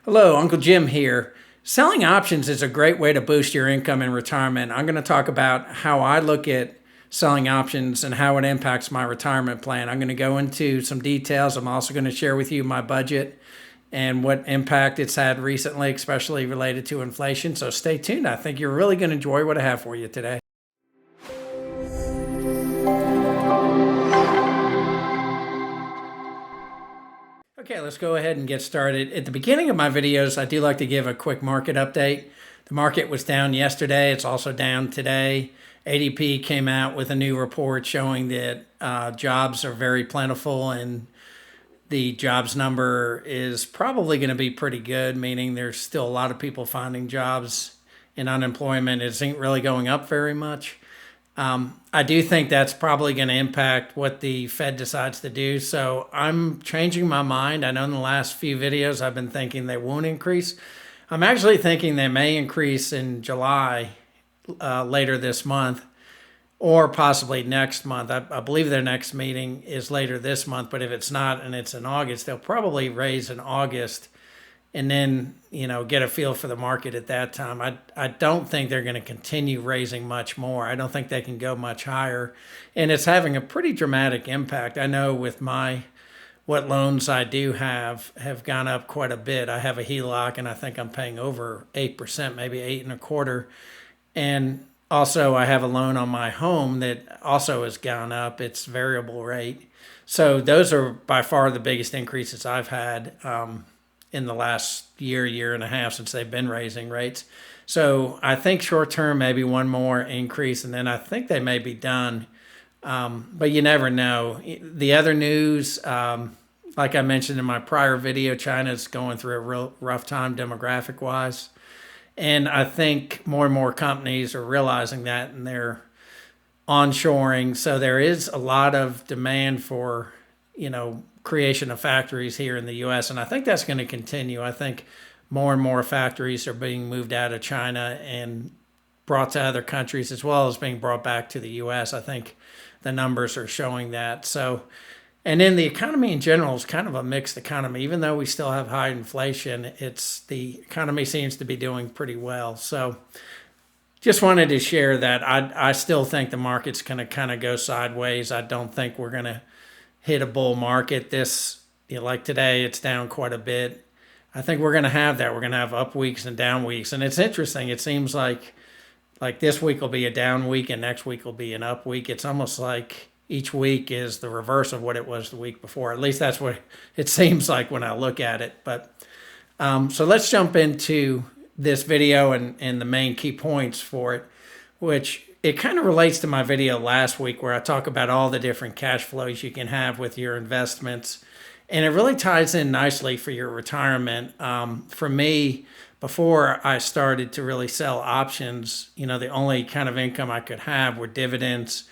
Hello, Uncle Jim here. Selling options is a great way to boost your income in retirement. I'm going to talk about how I look at selling options and how it impacts my retirement plan. I'm going to go into some details. I'm also going to share with you my budget and what impact it's had recently, especially related to inflation. So stay tuned. I think you're really going to enjoy what I have for you today. Okay, let's go ahead and get started. At the beginning of my videos, I do like to give a quick market update. The market was down yesterday. It's also down today. ADP came out with a new report showing that jobs are very plentiful and the jobs number is probably going to be pretty good, meaning there's still a lot of people finding jobs and unemployment isn't really going up very much. I do think that's probably going to impact what the Fed decides to do. So I'm changing my mind. I know in the last few videos I've been thinking they won't increase. I'm actually thinking they may increase in July, later this month, or possibly next month. I believe their next meeting is later this month, but if it's not and it's in August, they'll probably raise in August and then, get a feel for the market at that time. I don't think they're going to continue raising much more. I don't think they can go much higher. And it's having a pretty dramatic impact. I know with what loans I do have gone up quite a bit. I have a HELOC and I think I'm paying over 8%, maybe 8.25%. And also I have a loan on my home that also has gone up. It's variable rate. So those are by far the biggest increases I've had in the last year and a half since they've been raising rates. So I think short term, maybe one more increase, and then I think they may be done. But you never know. The other news, like I mentioned in my prior video, China's going through a real rough time demographic wise. And I think more and more companies are realizing that and they're onshoring. So there is a lot of demand for, creation of factories here in the U.S. And I think that's going to continue. I think more and more factories are being moved out of China and brought to other countries as well as being brought back to the U.S. I think the numbers are showing that. So, and then the economy in general is kind of a mixed economy. Even though we still have high inflation, the economy seems to be doing pretty well. So just wanted to share that. I still think the market's going to kind of go sideways. I don't think we're going to hit a bull market. Like today, it's down quite a bit. I think we're going to have that. We're going to have up weeks and down weeks. And it's interesting. It seems like this week will be a down week and next week will be an up week. It's almost like each week is the reverse of what it was the week before. At least that's what it seems like when I look at it. But so let's jump into this video and the main key points for it, which it kind of relates to my video last week where I talk about all the different cash flows you can have with your investments. And it really ties in nicely for your retirement. For me, before I started to really sell options, the only kind of income I could have were dividends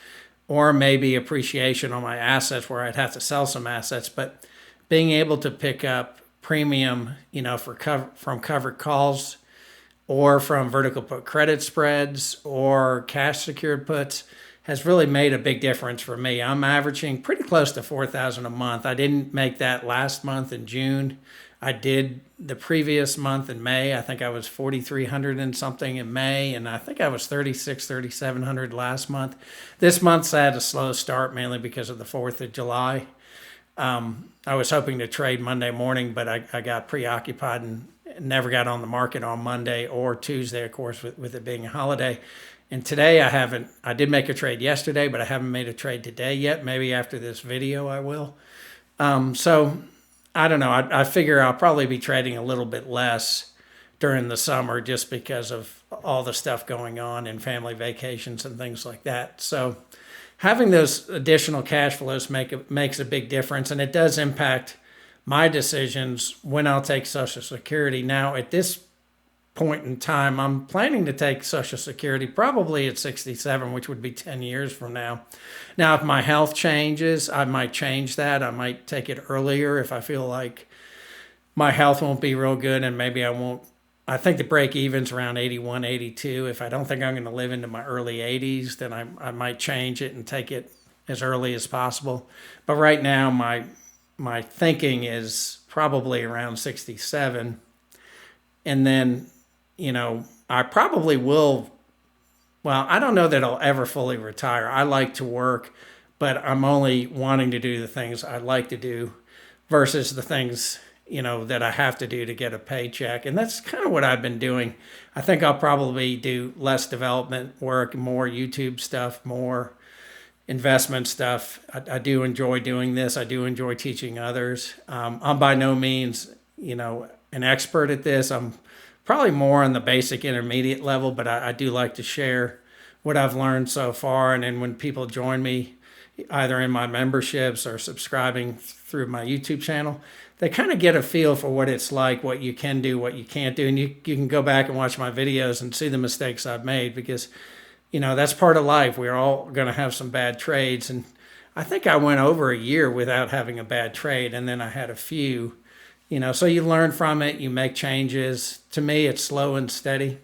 or maybe appreciation on my assets where I'd have to sell some assets. But being able to pick up premium, from covered calls or from vertical put credit spreads or cash secured puts has really made a big difference for me. I'm averaging pretty close to $4,000 a month. I didn't make that last month in June. I did the previous month in May. I think I was 4,300 and something in May, and I think I was 3,700 last month. This month's had a slow start mainly because of the 4th of July. I was hoping to trade Monday morning, but I got preoccupied and never got on the market on Monday or Tuesday, of course, with it being a holiday. And today I did make a trade yesterday, but I haven't made a trade today yet. Maybe after this video I will. So I don't know. I figure I'll probably be trading a little bit less during the summer just because of all the stuff going on and family vacations and things like that. So having those additional cash flows makes a big difference, and it does impact my decisions when I'll take Social Security. Now, at this point in time, I'm planning to take Social Security probably at 67, which would be 10 years from now. Now, if my health changes, I might change that. I might take it earlier if I feel like my health won't be real good and maybe I won't. I think the break even's around 81, 82. If I don't think I'm going to live into my early 80s, then I might change it and take it as early as possible. But right now, my thinking is probably around 67. And then, I probably will. Well, I don't know that I'll ever fully retire. I like to work, but I'm only wanting to do the things I like to do versus the things, that I have to do to get a paycheck. And that's kind of what I've been doing. I think I'll probably do less development work, more YouTube stuff, more investment stuff. I do enjoy doing this. I do enjoy teaching others. I'm by no means, an expert at this. I'm probably more on the basic intermediate level, but I do like to share what I've learned so far. And then when people join me, either in my memberships or subscribing through my YouTube channel, they kind of get a feel for what it's like, what you can do, what you can't do. And you can go back and watch my videos and see the mistakes I've made because, that's part of life. We're all going to have some bad trades. And I think I went over a year without having a bad trade. And then I had a few, so you learn from it, you make changes. To me, it's slow and steady.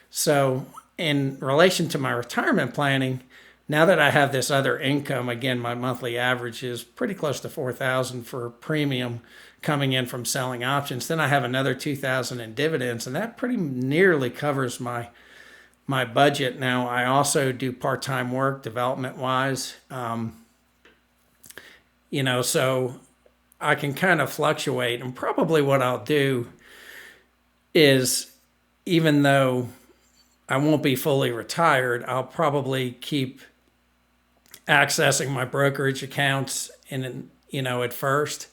So in relation to my retirement planning, now that I have this other income, again, my monthly average is pretty close to $4,000 for premium coming in from selling options. Then I have another $2,000 in dividends, and that pretty nearly covers my budget. Now, I also do part-time work development-wise, so I can kind of fluctuate. And probably what I'll do is, even though I won't be fully retired, I'll probably keep accessing my brokerage accounts at first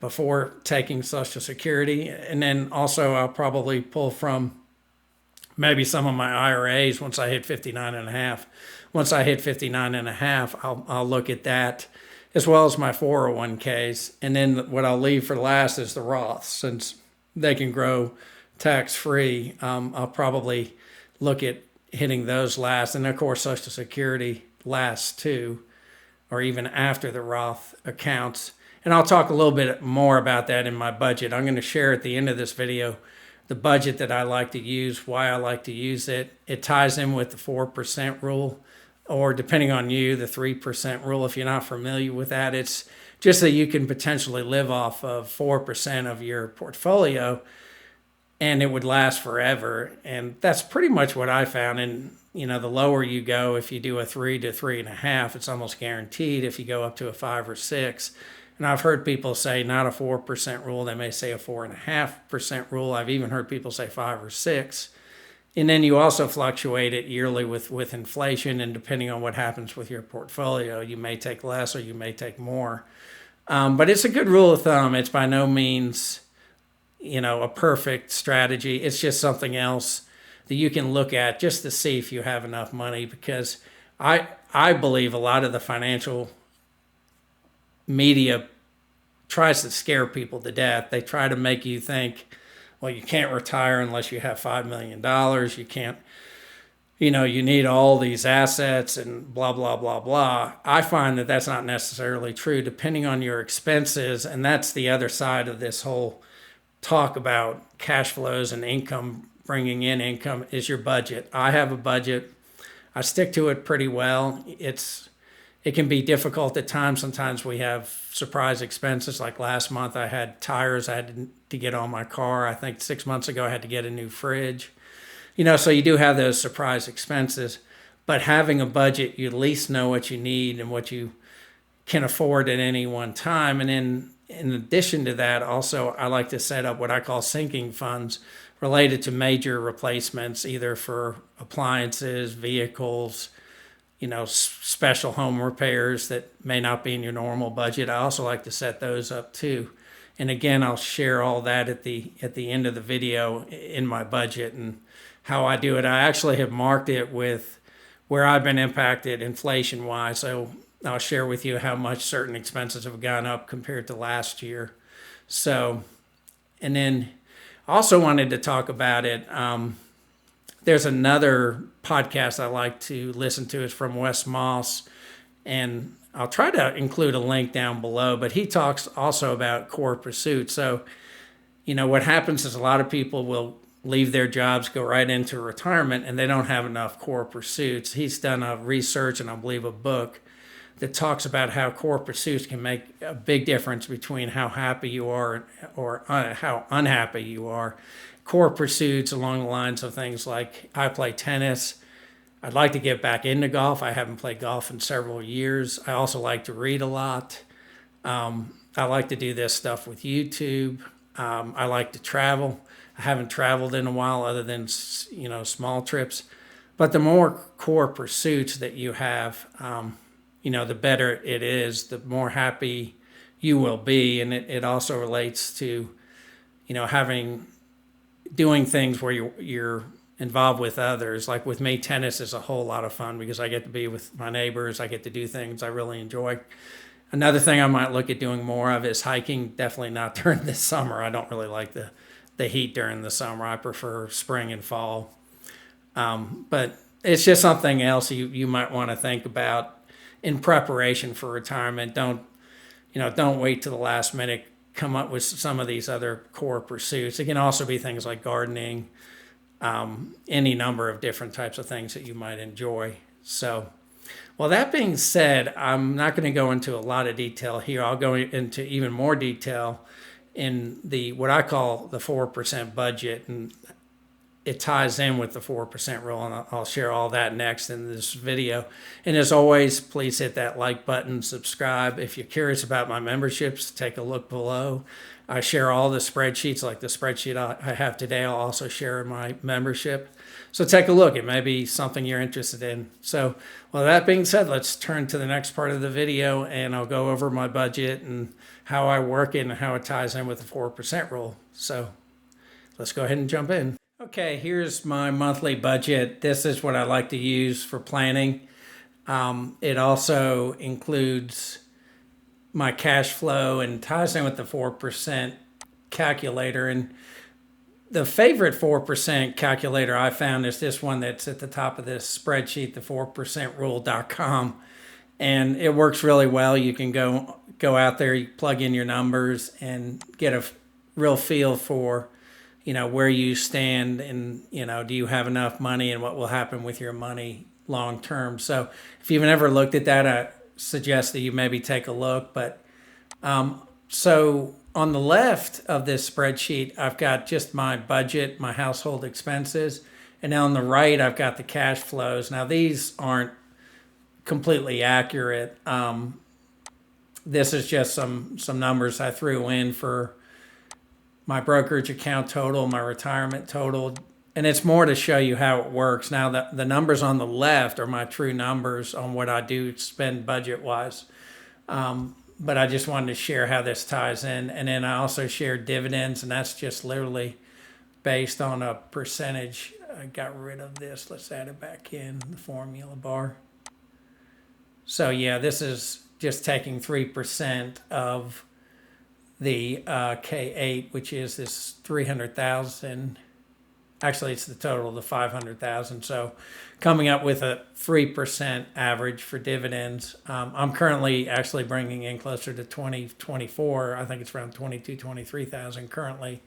before taking Social Security. And then also I'll probably pull from maybe some of my IRAs once I hit 59 and a half. Once I hit 59 and a half, I'll look at that as well as my 401ks. And then what I'll leave for last is the Roths, since they can grow tax-free. I'll probably look at hitting those last. And of course, Social Security last too, or even after the Roth accounts. And I'll talk a little bit more about that in my budget. I'm going to share at the end of this video the budget that I like to use, why I like to use it. It ties in with the 4% rule, or depending on you, the 3% rule. If you're not familiar with that, it's just that you can potentially live off of 4% of your portfolio and it would last forever. And that's pretty much what I found. And, the lower you go, if you do a 3 to 3.5, it's almost guaranteed. If you go up to a 5 or 6, and I've heard people say not a 4% rule, they may say a 4.5% rule. I've even heard people say 5 or 6. And then you also fluctuate it yearly with inflation, and depending on what happens with your portfolio, you may take less or you may take more. But it's a good rule of thumb. It's by no means, a perfect strategy. It's just something else that you can look at just to see if you have enough money, because I believe a lot of the financial media tries to scare people to death. They try to make you think, well, you can't retire unless you have $5 million. You can't, you need all these assets and blah, blah, blah, blah. I find that that's not necessarily true, depending on your expenses. And that's the other side of this whole talk about cash flows and income, bringing in income, is your budget. I have a budget. I stick to it pretty well. It can be difficult at times. Sometimes we have surprise expenses. Like last month, I had tires I had to get on my car. I think 6 months ago, I had to get a new fridge. So you do have those surprise expenses. But having a budget, you at least know what you need and what you can afford at any one time. And then in addition to that, also, I like to set up what I call sinking funds related to major replacements, either for appliances, vehicles, special home repairs that may not be in your normal budget. I also like to set those up too. And again, I'll share all that at the end of the video in my budget and how I do it. I actually have marked it with where I've been impacted inflation-wise. So I'll share with you how much certain expenses have gone up compared to last year. So, and then I also wanted to talk about it. There's another podcast I like to listen to. It's from Wes Moss, and I'll try to include a link down below, but he talks also about core pursuits. So, what happens is a lot of people will leave their jobs, go right into retirement, and they don't have enough core pursuits. He's done a research and I believe a book that talks about how core pursuits can make a big difference between how happy you are or how unhappy you are. Core pursuits along the lines of things like I play tennis. I'd like to get back into golf. I haven't played golf in several years. I also like to read a lot. I like to do this stuff with YouTube. I like to travel. I haven't traveled in a while other than, small trips. But the more core pursuits that you have, the better it is, the more happy you will be. And it also relates to, doing things where you're involved with others. Like with me, tennis is a whole lot of fun because I get to be with my neighbors. I get to do things I really enjoy. Another thing I might look at doing more of is hiking. Definitely not during the summer. I don't really like the heat during the summer. I prefer spring and fall. But it's just something else you might want to think about in preparation for retirement. Don't wait till the last minute. Come up with some of these other core pursuits. It can also be things like gardening, any number of different types of things that you might enjoy. So, well, that being said, I'm not going to go into a lot of detail here. I'll go into even more detail in what I call the 4% budget, and it ties in with the 4% rule, and I'll share all that next in this video. And as always, please hit that like button, subscribe. If you're curious about my memberships, take a look below. I share all the spreadsheets, like the spreadsheet I have today. I'll also share in my membership. So take a look. It may be something you're interested in. So, well, that being said, let's turn to the next part of the video, and I'll go over my budget and how I work it and how it ties in with the 4% rule. So let's go ahead and jump in. Okay, here's my monthly budget. This is what I like to use for planning. It also includes my cash flow and ties in with the 4% calculator. And the favorite 4% calculator I found is this one that's at the top of this spreadsheet, the 4percentrule.com. And it works really well. You can go out there, you plug in your numbers and get a real feel for where you stand and, do you have enough money and what will happen with your money long term. So if you've never looked at that, I suggest that you maybe take a look. But so on the left of this spreadsheet, I've got just my budget, my household expenses. And on the right, I've got the cash flows. Now, these aren't completely accurate. This is just some numbers I threw in for my brokerage account total, my retirement total, and it's more to show you how it works. Now, the numbers on the left are my true numbers on what I do spend budget-wise, but I just wanted to share how this ties in. And then I also share dividends, and that's just literally based on a percentage. I got rid of this. Let's add it back in, the formula bar. So, yeah, this is just taking 3% of the K8, which is this 300,000. Actually, it's the total of the 500,000. So coming up with a 3% average for dividends. I'm currently actually bringing in closer to 24. I think it's around 23,000 currently.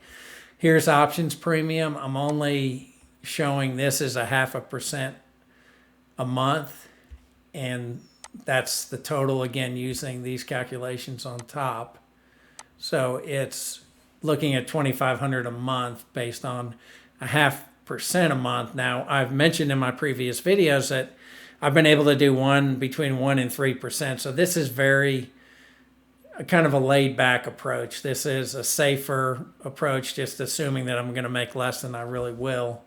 Here's options premium. I'm only showing this as 0.5% a month. And that's the total, again, using these calculations on top. So it's looking at $2,500 a month based on 0.5% a month. Now, I've mentioned in my previous videos that I've been able to do between 1% and 3%. So this is kind of a laid back approach. This is a safer approach, just assuming that I'm going to make less than I really will.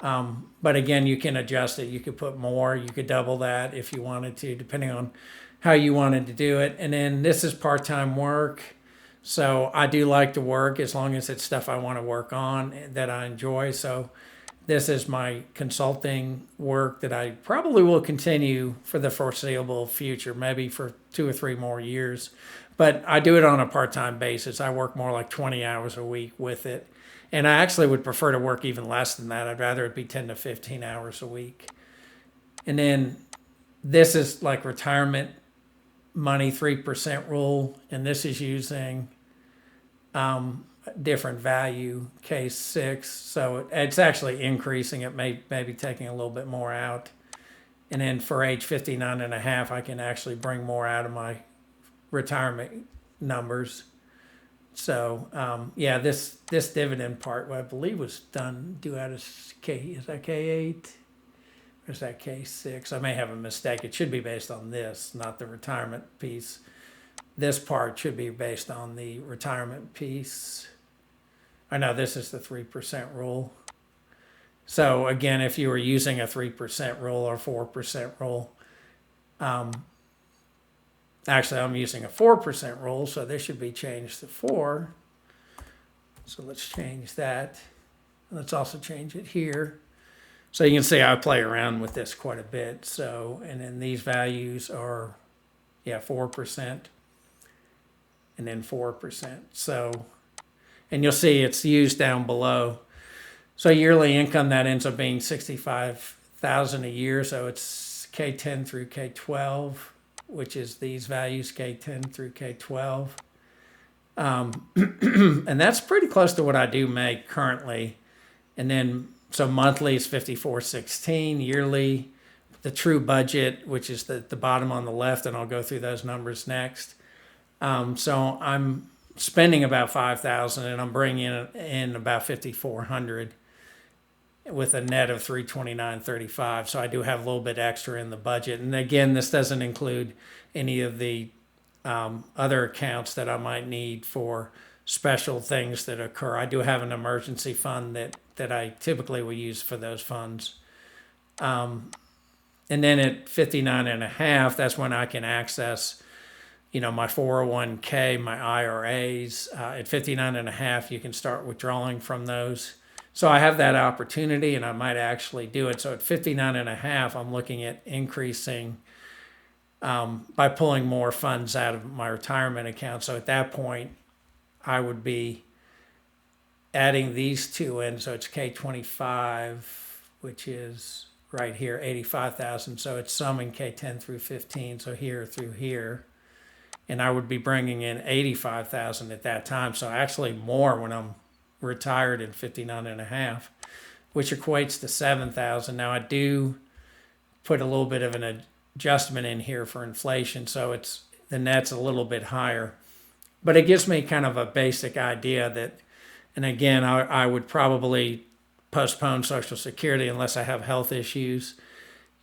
But again, you can adjust it. You could put more. You could double that if you wanted to, depending on how you wanted to do it. And then this is part-time work. So I do like to work as long as it's stuff I want to work on that I enjoy. So this is my consulting work that I probably will continue for the foreseeable future, maybe for 2 or 3 more years. But I do it on a part-time basis. I work more like 20 hours a week with it. And I actually would prefer to work even less than that. I'd rather it be 10 to 15 hours a week. And then this is like retirement money 3% rule, and this is using different value, case 6. So it's actually increasing. It may be taking a little bit more out. And then for age 59 and a half, I can actually bring more out of my retirement numbers. So yeah, this dividend part, what I believe was due out of is that K8? Or is that K6? I may have a mistake. It should be based on this, not the retirement piece. This part should be based on the retirement piece. I know this is the 3% rule. So again, if you were using a 3% rule or 4% rule, actually I'm using a 4% rule, so this should be changed to 4. So let's change that. Let's also change it here. So you can see I play around with this quite a bit. So, and then these values are, 4%, and then 4%. So, and you'll see it's used down below. So yearly income, that ends up being $65,000 a year. So it's K10 through K12, which is these values, K10 through K12. And that's pretty close to what I do make currently. And then, so monthly is $54.16, yearly, the true budget, which is the bottom on the left, and I'll go through those numbers next. So I'm spending about $5,000 and I'm bringing in about $5,400 with a net of $329.35. So I do have a little bit extra in the budget. And again, this doesn't include any of the other accounts that I might need for special things that occur. I do have an emergency fund that I typically will use for those funds. And then at 59 and a half, that's when I can access, my 401k, my IRAs. At 59 and a half, you can start withdrawing from those. So I have that opportunity and I might actually do it. So at 59 and a half, I'm looking at increasing by pulling more funds out of my retirement account. So at that point, I would be adding these two in. So it's K25, which is right here, 85,000. So it's summing K10 through 15. So here through here. And I would be bringing in 85,000 at that time. So actually more when I'm retired at 59 and a half, which equates to 7,000. Now I do put a little bit of an adjustment in here for inflation. So the net's a little bit higher, but it gives me kind of a basic idea that, and again, I would probably postpone Social Security unless I have health issues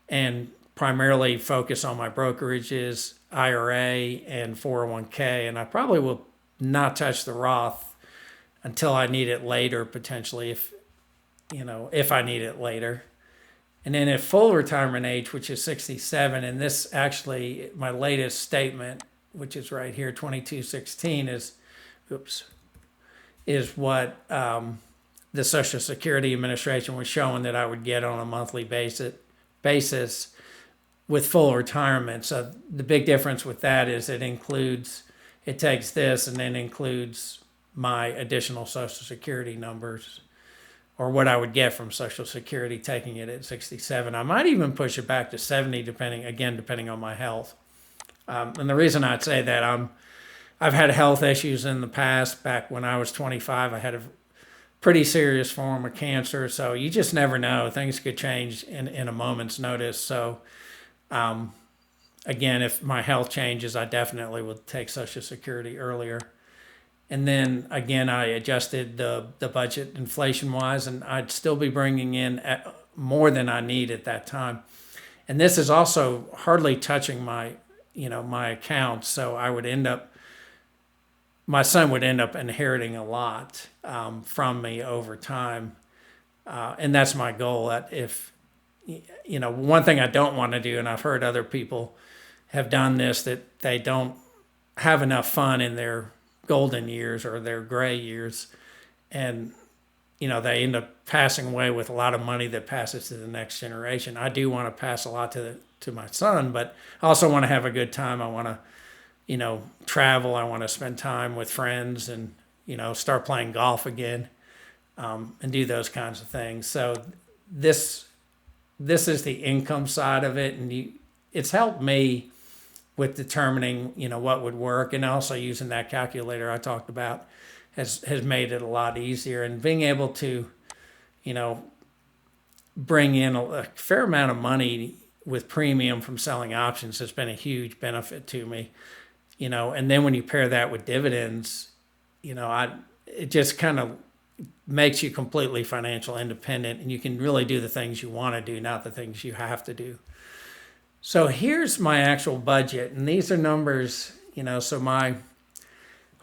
and primarily focus on my brokerages, IRA and 401k. And I probably will not touch the Roth until I need it later, potentially, if I need it later. And then at full retirement age, which is 67, and this actually, my latest statement, which is right here, 2216, is what the Social Security Administration was showing that I would get on a monthly basis with full retirement. So the big difference with that is it takes this and then includes my additional Social Security numbers, or what I would get from Social Security taking it at 67. I might even push it back to 70, depending on my health. And the reason I'd say that, I've had health issues in the past. Back when I was 25, I had a pretty serious form of cancer. So you just never know. Things could change in a moment's notice. So again, if my health changes, I definitely would take Social Security earlier. And then again, I adjusted the budget inflation-wise, and I'd still be bringing in more than I need at that time. And this is also hardly touching my accounts. So my son would end up inheriting a lot from me over time. And that's my goal. That if, one thing I don't want to do, and I've heard other people have done this, that they don't have enough fun in their golden years or their gray years, and they end up passing away with a lot of money that passes to the next generation. I do want to pass a lot to my son, but I also want to have a good time. I want to travel. I want to spend time with friends and start playing golf again, and do those kinds of things. So this is the income side of it, and it's helped me with determining, what would work, and also using that calculator I talked about has made it a lot easier. And being able to, bring in a fair amount of money with premium from selling options has been a huge benefit to me. And then when you pair that with dividends, it just kind of makes you completely financial independent, and you can really do the things you want to do, not the things you have to do. So here's my actual budget, and these are numbers, so my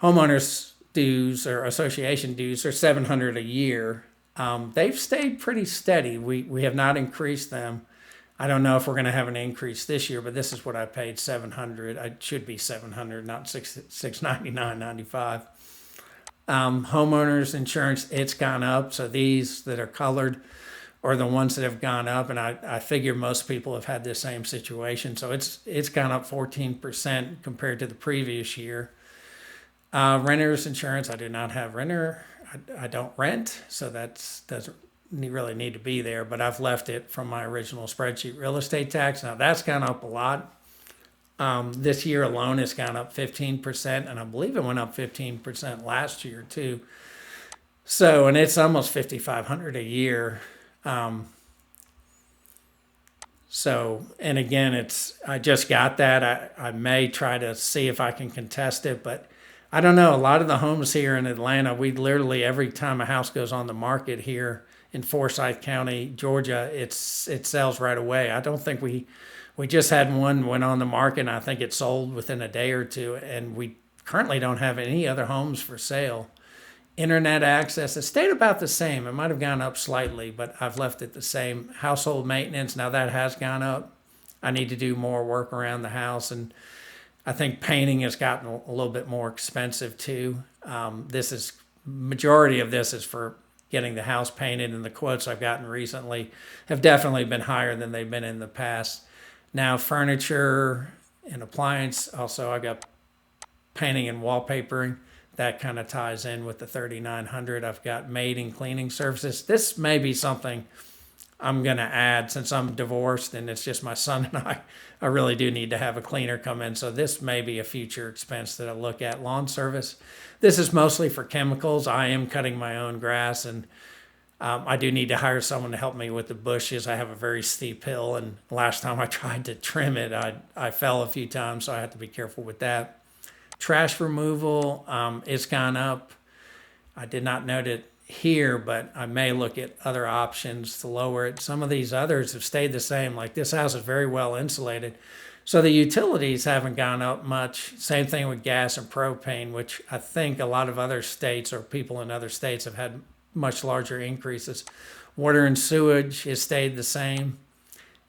homeowners dues or association dues are $700 a year. They've stayed pretty steady. We have not increased them. I don't know if we're going to have an increase this year, but this is what I paid, $700. It should be $700, not $699.95. Homeowners insurance, it's gone up. So these that are colored are the ones that have gone up, and I figure most people have had the same situation. So it's gone up 14% compared to the previous year. Renters insurance, I do not have renter. I don't rent, so that doesn't really need to be there, but I've left it from my original spreadsheet. Real estate tax, now that's gone up a lot. This year alone, it's gone up 15%, and I believe it went up 15% last year too. So, and it's almost $5,500 a year. So, and again, I just got that. I may try to see if I can contest it, but I don't know. A lot of the homes here in Atlanta, we literally, every time a house goes on the market here in Forsyth County, Georgia, it sells right away. I don't think we just had one went on the market, and I think it sold within a day or two, and we currently don't have any other homes for sale. Internet access, it stayed about the same. It might have gone up slightly, but I've left it the same. Household maintenance, now that has gone up. I need to do more work around the house, and I think painting has gotten a little bit more expensive too. Majority of this is for getting the house painted, and the quotes I've gotten recently have definitely been higher than they've been in the past. Now furniture and appliance, also I got painting and wallpapering. That kind of ties in with the $3,900. I've got maid and cleaning services. This may be something I'm going to add since I'm divorced and it's just my son and I. I really do need to have a cleaner come in. So this may be a future expense that I look at. Lawn service. This is mostly for chemicals. I am cutting my own grass, and I do need to hire someone to help me with the bushes. I have a very steep hill, and last time I tried to trim it, I fell a few times, so I have to be careful with that. Trash removal, it's gone up. I did not note it here, but I may look at other options to lower it. Some of these others have stayed the same. Like this house is very well insulated. So the utilities haven't gone up much. Same thing with gas and propane, which I think a lot of other states or people in other states have had much larger increases. Water and sewage has stayed the same.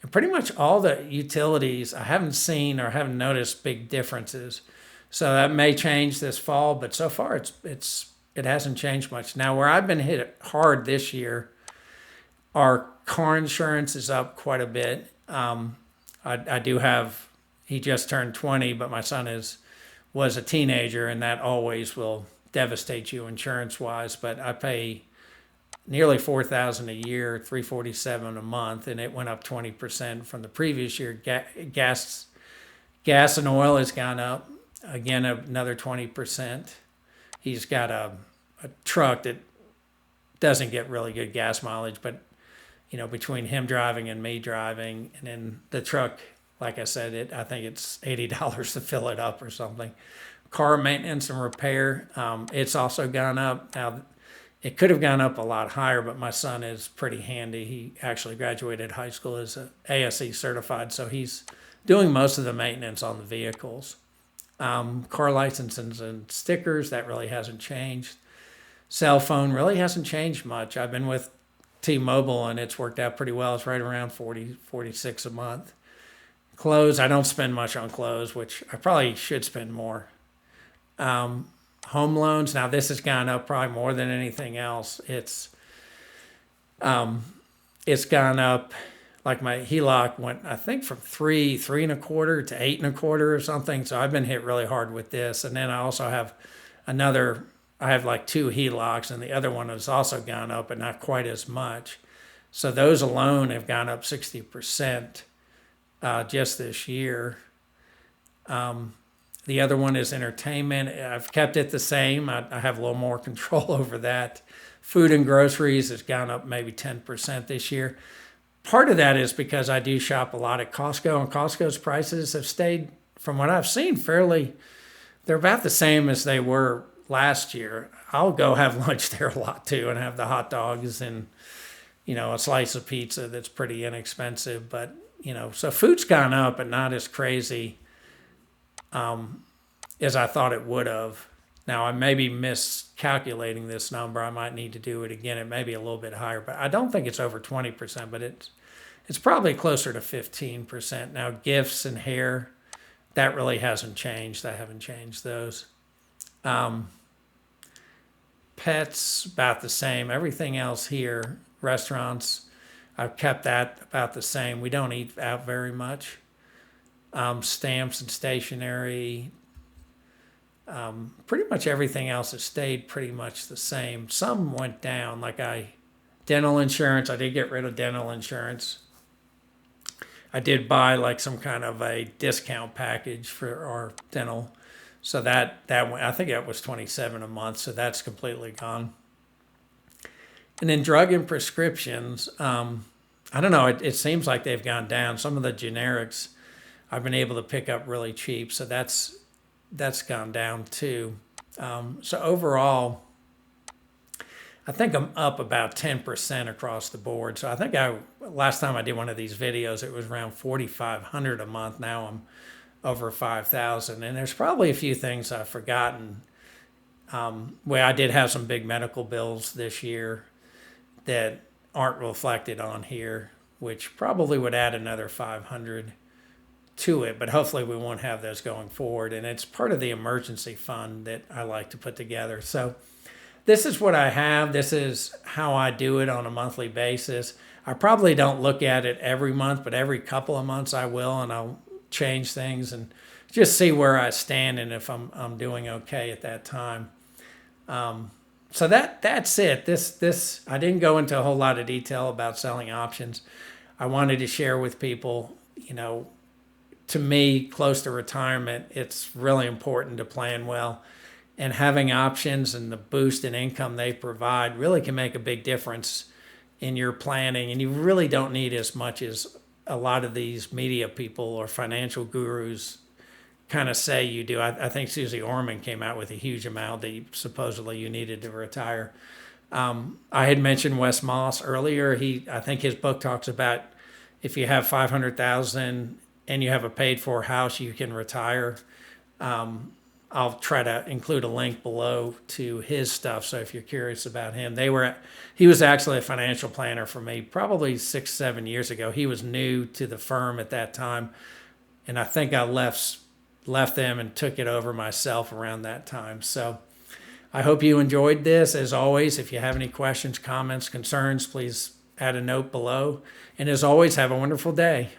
And pretty much all the utilities, I haven't seen or haven't noticed big differences. So that may change this fall, but so far it hasn't changed much. Now, where I've been hit hard this year, our car insurance is up quite a bit. I do have, he just turned 20, but my son was a teenager, and that always will devastate you insurance-wise. But I pay nearly $4,000 a year, $347 a month, and it went up 20% from the previous year. Gas and oil has gone up. Again, another 20%. He's got a truck that doesn't get really good gas mileage, but between him driving and me driving, and then the truck, like I said, I think it's $80 to fill it up or something. Car maintenance and repair, it's also gone up. Now, it could have gone up a lot higher, but my son is pretty handy. He actually graduated high school as a ASE certified, so he's doing most of the maintenance on the vehicles. Car licenses and stickers, that really hasn't changed. Cell phone really hasn't changed much. I've been with T-Mobile and it's worked out pretty well. It's right around 40, 46 a month. Clothes, I don't spend much on clothes, which I probably should spend more. Home loans, now this has gone up probably more than anything else. It's gone up. Like my HELOC went, I think, from 3.25 to 8.25 or something. So I've been hit really hard with this. And then I also have I have like 2 HELOCs, and the other one has also gone up, but not quite as much. So those alone have gone up 60% just this year. The other one is entertainment. I've kept it the same. I have a little more control over that. Food and groceries has gone up maybe 10% this year. part of that is because I do shop a lot at Costco, and Costco's prices have stayed, from what I've seen, they're about the same as they were last year. I'll go have lunch there a lot too and have the hot dogs and, a slice of pizza that's pretty inexpensive. But, so food's gone up, but not as crazy as I thought it would have. Now, I may be miscalculating this number. I might need to do it again. It may be a little bit higher, but I don't think it's over 20%, but it's probably closer to 15%. Now, gifts and hair, that really hasn't changed. I haven't changed those. Pets, about the same. Everything else here, restaurants, I've kept that about the same. We don't eat out very much. Stamps and stationery, pretty much everything else has stayed pretty much the same. Some went down, dental insurance. I did get rid of dental insurance. I did buy like some kind of a discount package for our dental. So that went, I think that was $27 a month. So that's completely gone. And then drug and prescriptions, I don't know. It seems like they've gone down. Some of the generics I've been able to pick up really cheap. So that's gone down too. So overall, I think I'm up about 10% across the board. So I think last time I did one of these videos, it was around $4,500 a month. Now I'm over $5,000. And there's probably a few things I've forgotten. I did have some big medical bills this year that aren't reflected on here, which probably would add another $500 to it, but hopefully we won't have those going forward. And it's part of the emergency fund that I like to put together. So this is what I have. This is how I do it on a monthly basis. I probably don't look at it every month, but every couple of months I will, and I'll change things and just see where I stand and if I'm doing okay at that time. So that's it. This I didn't go into a whole lot of detail about selling options. I wanted to share with people, to me, close to retirement, it's really important to plan well. And having options and the boost in income they provide really can make a big difference in your planning. And you really don't need as much as a lot of these media people or financial gurus kind of say you do. I think Susie Orman came out with a huge amount that supposedly you needed to retire. I had mentioned Wes Moss earlier. I think his book talks about if you have $500,000 and you have a paid-for house, you can retire. I'll try to include a link below to his stuff. So if you're curious about him, he was actually a financial planner for me probably 6-7 years ago. He was new to the firm at that time, and I think I left them and took it over myself around that time. So I hope you enjoyed this. As always, if you have any questions, comments, concerns, please add a note below. And as always, have a wonderful day.